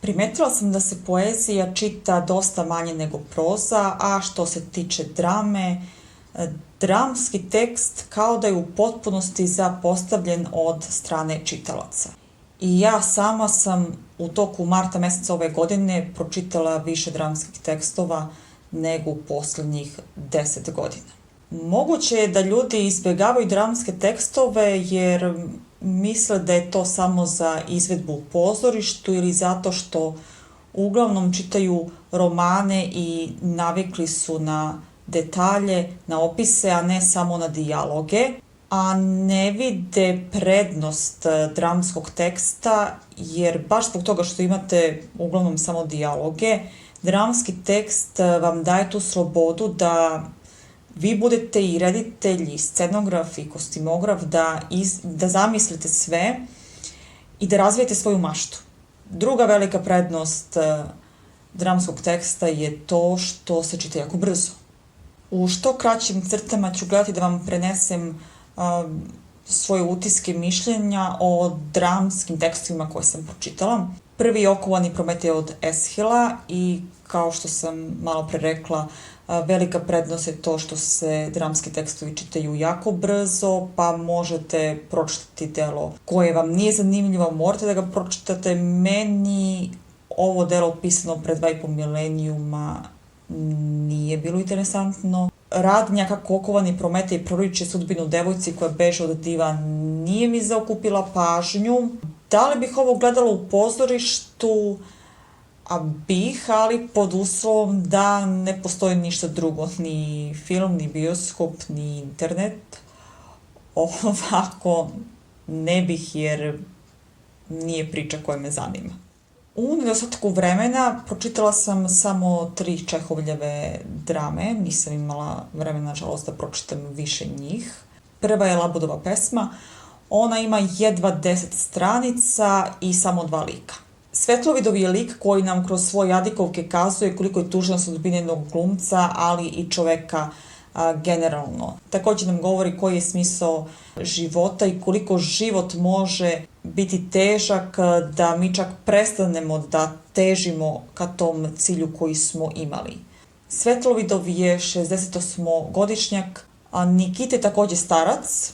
Primetila sam da se poezija čita dosta manje nego proza, a što se tiče drame, dramski tekst kao da je u potpunosti zapostavljen od strane čitalaca. I ja sama sam u toku marta mjeseca ove godine pročitala više dramskih tekstova nego u posljednjih 10 godina. Moguće je da ljudi izbjegavaju dramske tekstove jer misle da je to samo za izvedbu u pozorištu ili zato što uglavnom čitaju romane i navikli su na detalje, na opise, a ne samo na dijaloge, a ne vide prednost dramskog teksta jer baš zbog toga što imate uglavnom samo dijaloge, dramski tekst vam daje tu slobodu da vi budete i reditelj, i scenograf, i kostimograf, da zamislite sve i da razvijete svoju maštu. Druga velika prednost dramskog teksta je to što se čita jako brzo. U što kraćim crtama ću gledati da vam prenesem svoje utiske i mišljenja o dramskim tekstovima koje sam pročitala. Prvi je Okovani Prometej od Eshila i kao što sam malo pre rekla, velika prednost je to što se dramski tekstovi čitaju jako brzo, pa možete pročitati delo koje vam nije zanimljivo, morate da ga pročitate. Meni ovo delo pisano pre 2,5 milenijuma nije bilo interesantno. Radnja kako Okovani Prometej proriče sudbinu devojci koja beže od diva nije mi zaokupila pažnju. Da li bih ovo gledala u pozorištu? A bih, ali pod uslovom da ne postoji ništa drugo, ni film, ni bioskop, ni internet. Ovako ne bih jer nije priča koja me zanima. U nedostatku vremena pročitala sam samo 3 Čehovljeve drame, nisam imala vremena, nažalost, da pročitam više njih. Prva je Labudova pesma, ona ima jedva 10 stranica i samo 2 lika. Svetlovidov je lik koji nam kroz svoje jadikovke kazuje koliko je tužna sudbina jednog glumca, ali i čoveka generalno. Također nam govori koji je smisao života i koliko život može biti težak da mi čak prestanemo da težimo ka tom cilju koji smo imali. Svetlovidov je 68-godišnjak, a Nikita je također starac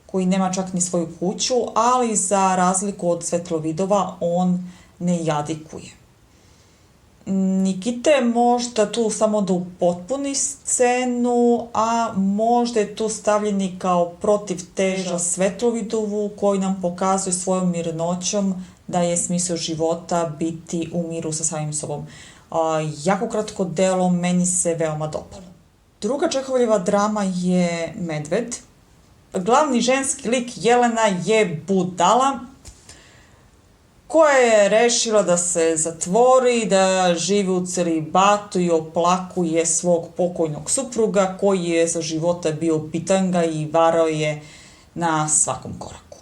koji nema čak ni svoju kuću, ali za razliku od Svetlovidova on ne jadikuje. Nikita je možda tu samo da upotpuni scenu, a možda je tu stavljeni kao protivteža Svetlovidovu koji nam pokazuje svojom mirnoćom da je smisao života biti u miru sa samim sobom. Jako kratko delo, meni se veoma dopalo. Druga Čehovljeva drama je Medved. Glavni ženski lik Jelena je budala koja je rešila da se zatvori, da živi u celibatu i oplakuje svog pokojnog supruga koji je za života bio bitanga i varao je na svakom koraku.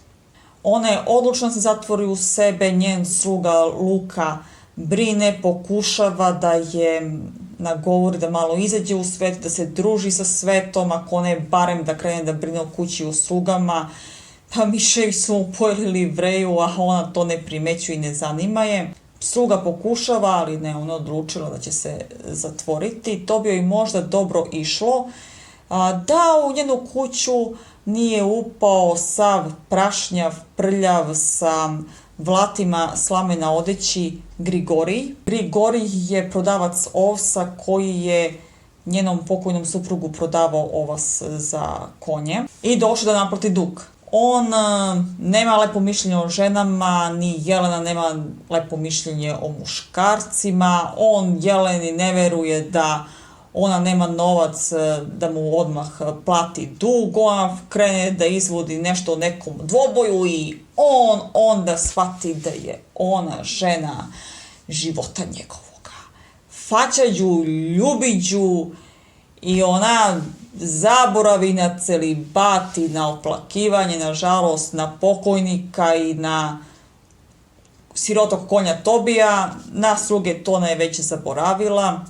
Ona je odlučna da se zatvori u sebe, njen sluga Luka brine, pokušava da je nagovori da malo izađe u svet, da se druži sa svetom, ako ne barem da krene da brine o kući i o slugama. Pa miševi su mu pojeli vreju, a ona to ne primećuje i ne zanima je. Sluga pokušava, ali ne, ona odlučila da će se zatvoriti. To bi joj možda dobro išlo. Da u njenu kuću nije upao sav prašnjav, prljav sa vlatima slame na odeći Grigorij. Grigorij je prodavac ovsa koji je njenom pokojnom suprugu prodavao ovas za konje i došao da naplati dug. On nema lepo mišljenje o ženama, ni Jelena nema lepo mišljenje o muškarcima. On Jeleni ne veruje da ona nema novac da mu odmah plati dug. Ona krene da izvodi nešto o nekom dvoboju i on onda shvati da je ona žena života njegovoga. Faćađu, ljubiđu i ona zaboravi na celibat i na oplakivanje, nažalost, na pokojnika i na sirotog konja Tobija. Na sluge to ona je već zaboravila.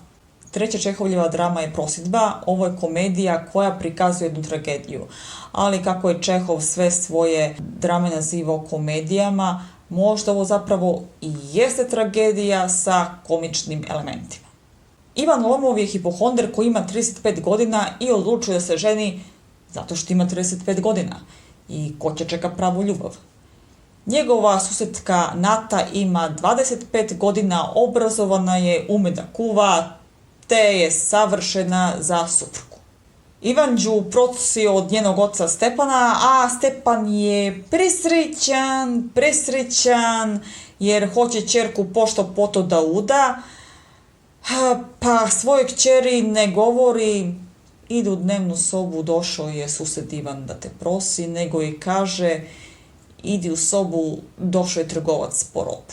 Treća Čehovljeva drama je Prosidba. Ovo je komedija koja prikazuje jednu tragediju. Ali kako je Čehov sve svoje drame nazivao komedijama, možda ovo zapravo i jeste tragedija sa komičnim elementima. Ivan Lomov je hipohonder koji ima 35 godina i odlučuje da se ženi zato što ima 35 godina. I ko će čeka pravu ljubav? Njegova susjedka Nata ima 25 godina, obrazovana je, ume da kuva, te je savršena za suprugu. Ivan Đu prosi od njenog oca Stepana, a Stepan je presrećan jer hoće ćerku pošto poto da uda, pa svojoj kćeri ne govori, ide u dnevnu sobu, došao je susjed Ivan da te prosi, nego i kaže, idi u sobu, došao je trgovac po robu.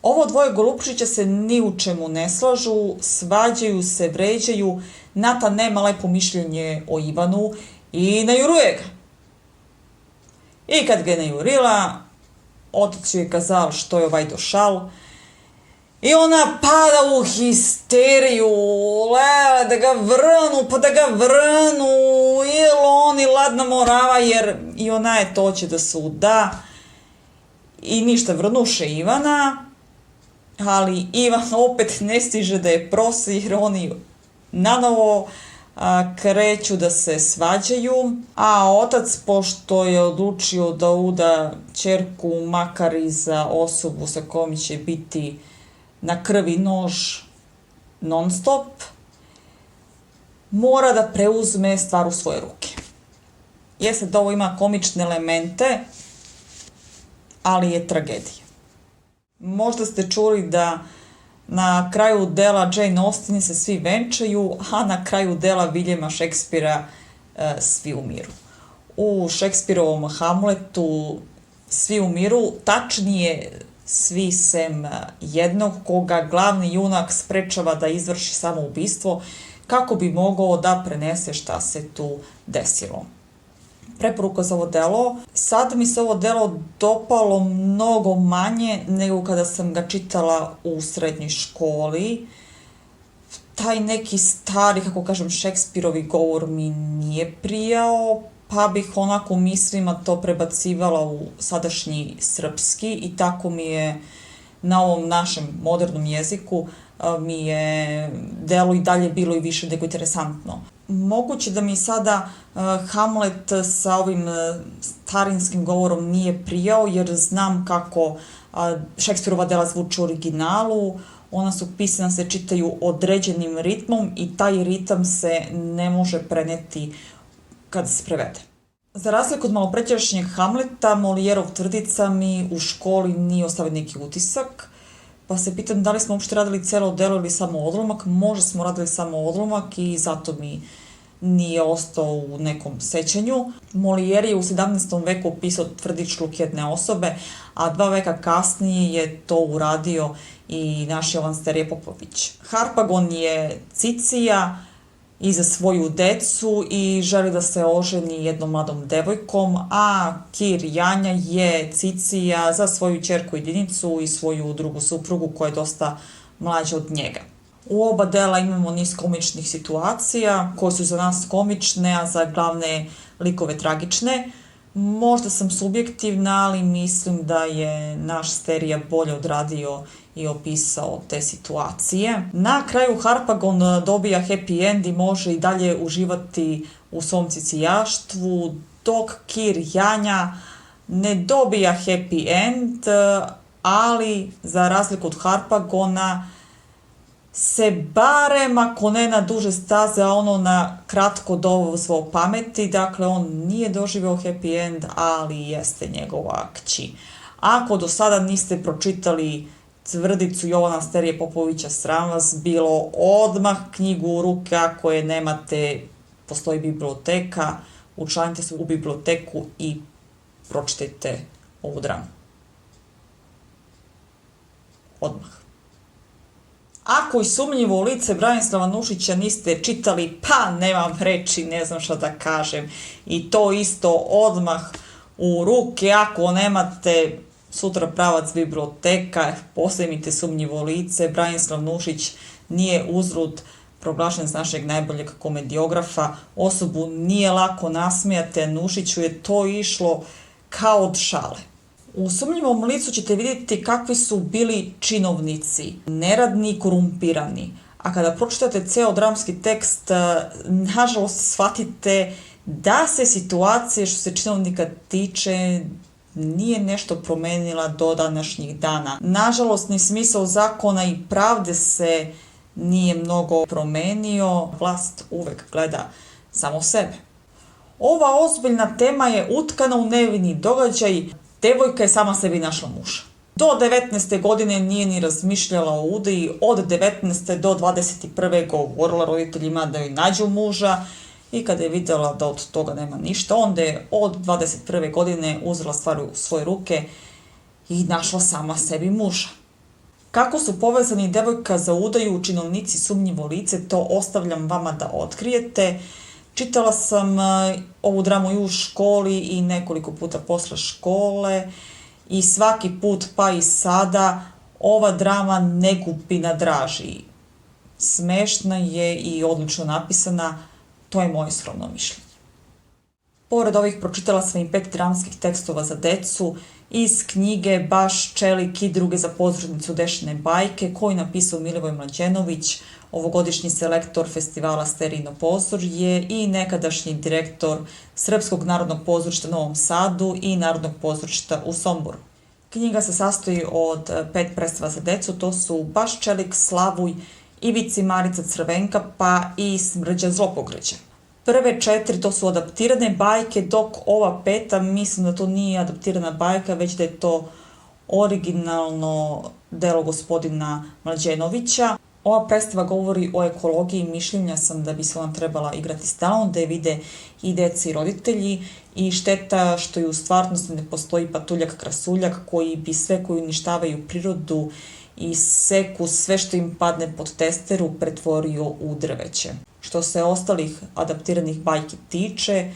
Ovo dvoje golupčića se ni u čemu ne slažu, svađaju se, vređaju, Nata nema lepo mišljenje o Ivanu i najuruje ga. I kad ga je najurila, otac je kazao što je ovaj došao, i ona pada u histeriju, da ga vrnu, ili oni ladna morava, jer i ona je to će da se uda. I ništa, vrnuše Ivana, ali Ivan opet ne stiže da je prosi, jer oni nanovo kreću da se svađaju, a otac, pošto je odlučio da uda ćerku, makar i za osobu sa kojom će biti na krvi nož non stop, mora da preuzme stvar u svoje ruke. Jeste da ovo ima komične elemente, ali je tragedija. Možda ste čuli da na kraju dela Jane Austen se svi venčaju, a na kraju dela Williama Shakespearea svi umiru. U Shakespeareovom Hamletu svi umiru, tačnije svi sem jednog koga glavni junak sprečava da izvrši samoubistvo kako bi mogao da prenese šta se tu desilo. Preporuka za ovo delo. Sad mi se ovo delo dopalo mnogo manje nego kada sam ga čitala u srednjoj školi. Taj neki stari, kako kažem, Shakespeareovi govor mi nije prijao, pa bih onako mislima to prebacivala u sadašnji srpski i tako mi je na ovom našem modernom jeziku mi je delo i dalje bilo i više nego interesantno. Moguće da mi sada Hamlet sa ovim starinskim govorom nije prijao, jer znam kako Shakespeareova dela zvuče u originalu, ona su pisana, se čitaju određenim ritmom i taj ritam se ne može preneti kada se prevede. Za razliku od malopređašnjeg Hamleta, Molijerov tvrdica mi u školi nije ostavio neki utisak, pa se pitam da li smo uopšte radili celo delo ili samo odlomak. Možda smo radili samo odlomak i zato mi nije ostao u nekom sećanju. Molijer je u 17. veku opisao tvrdičluk jedne osobe, a 2 veka kasnije je to uradio i naš Jovan Sterije Popović. Harpagon je Cicija i za svoju decu i želi da se oženi jednom mladom devojkom, a Kir Janja je Cicija za svoju ćerku jedinicu i svoju drugu suprugu koja je dosta mlađa od njega. U oba dela imamo niz komičnih situacija koje su za nas komične, a za glavne likove tragične. Možda sam subjektivna, ali mislim da je naš Sterija bolje odradio i opisao te situacije. Na kraju Harpagon dobija happy end i može i dalje uživati u svom cicijaštvu, dok Kir Janja ne dobija happy end, ali za razliku od Harpagona se barem, ako ne na duže staze, a ono na kratko dovozvao pameti, dakle on nije doživeo happy end, ali jeste njegova kći. Ako do sada niste pročitali tvrdicu Jovana Sterije Popovića, sram vas bilo, odmah knjigu u ruke, ako je nemate, postoji biblioteka, učlanite se u biblioteku i pročitajte ovu dramu. Odmah. Ako i sumnjivo lice Branislava Nušića niste čitali, pa nemam reči, ne znam šta da kažem. I to isto odmah u ruke, ako nemate sutra pravac biblioteka, pozajmite sumnjivo lice. Branislav Nušić nije uzrud proglašen za našeg najboljeg komediografa. Osobu nije lako nasmijati, Nušiću je to išlo kao od šale. U sumnjivom licu ćete vidjeti kakvi su bili činovnici, neradni i korumpirani. A kada pročitate ceo dramski tekst, nažalost shvatite da se situacija što se činovnika tiče nije nešto promenila do današnjih dana. Nažalost, ni smisao zakona i pravde se nije mnogo promenio. Vlast uvek gleda samo sebe. Ova ozbiljna tema je utkana u nevini događaj. Devojka je sama sebi našla muža. Do 19. godine nije ni razmišljala o udaji, od 19. do 21. govorila roditeljima da joj nađu muža i kada je vidjela da od toga nema ništa, onda je od 21. godine uzela stvar u svoje ruke i našla sama sebi muža. Kako su povezani devojka za udaju, činovnici, sumnjivo lice, to ostavljam vama da otkrijete. Čitala sam ovu dramu i u školi i nekoliko puta posle škole i svaki put pa i sada ova drama ne gubi na draži. Smešna je i odlično napisana, to je moje skromno mišljenje. Pored ovih pročitala sam i 5 dramskih tekstova za decu iz knjige Baš čelik i druge za pozornicu dešine bajke koju napisao Milivoj Mlađenović, ovogodišnji selektor festivala Sterijino pozorje i nekadašnji direktor Srpskog narodnog pozorišta u Novom Sadu i Narodnog pozorišta u Somboru. Knjiga se sastoji od 5 predstava za decu, to su Baš čelik, Slavuj, Ivica i Marica Crvenka pa i Smrđa Zlopogrđa. Prve 4 to su adaptirane bajke, dok ova 5. mislim da to nije adaptirana bajka, već da je to originalno delo gospodina Mlađenovića. Ova predstava govori o ekologiji i mišljenja sam da bi se ona trebala igrati stalno, da je vide i deca i roditelji i šteta što i u stvarnosti ne postoji patuljak krasuljak koji bi sve koji uništavaju prirodu i seku sve što im padne pod testeru pretvorio u drveće. Što se ostalih adaptiranih bajki tiče,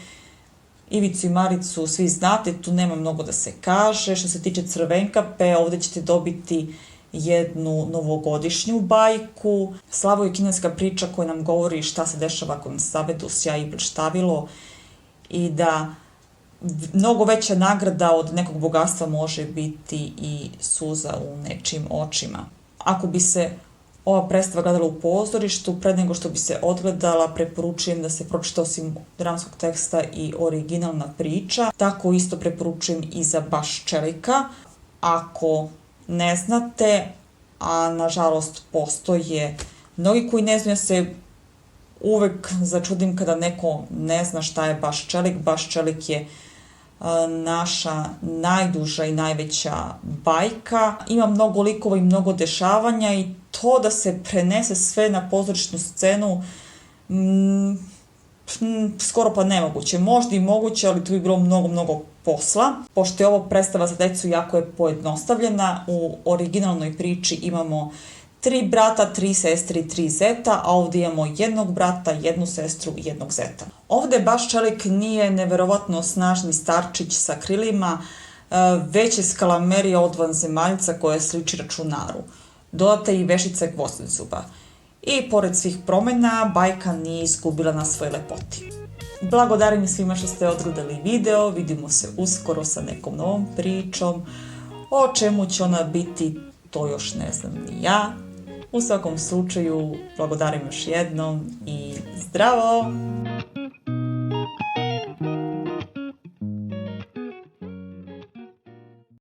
Ivicu i Maricu svi znate, tu nema mnogo da se kaže. Što se tiče Crvenkape, ovdje ćete dobiti jednu novogodišnju bajku. Slavo je kineska priča koja nam govori šta se dešava ako nas zavedu sjaj i blštavilo i da mnogo veća nagrada od nekog bogatstva može biti i suza u nečim očima. Ako bi se ova predstava gledala u pozorištu, pred nego što bi se odgledala, preporučujem da se pročita osim dramskog teksta i originalna priča. Tako isto preporučujem i za Baš čelika. Ako ne znate, a nažalost postoje mnogi koji ne znaju, ja se uvek začudim kada neko ne zna šta je Baš čelik. Baš čelik je naša najduža i najveća bajka. Ima mnogo likova i mnogo dešavanja i to da se prenese sve na pozorišnu scenu skoro pa nemoguće. Možda i moguće, ali tu bi bilo mnogo posla. Pošto je ovo predstava za decu, jako je pojednostavljena. U originalnoj priči imamo 3 brata, 3 sestre i 3 zeta, a ovdje imamo jednog brata, jednu sestru i jednog zeta. Ovdje Baš čelik nije neverovatno snažni starčić sa krilima, već je skalamerija od vanzemaljca koja sliči računaru. Dodate i vešica gvozdenzuba. I pored svih promjena, bajka nije izgubila na svojoj lepoti. Blagodarim svima što ste odgledali video, vidimo se uskoro sa nekom novom pričom. O čemu će ona biti, to još ne znam ni ja. U svakom slučaju, blagodarim još jednom i zdravo!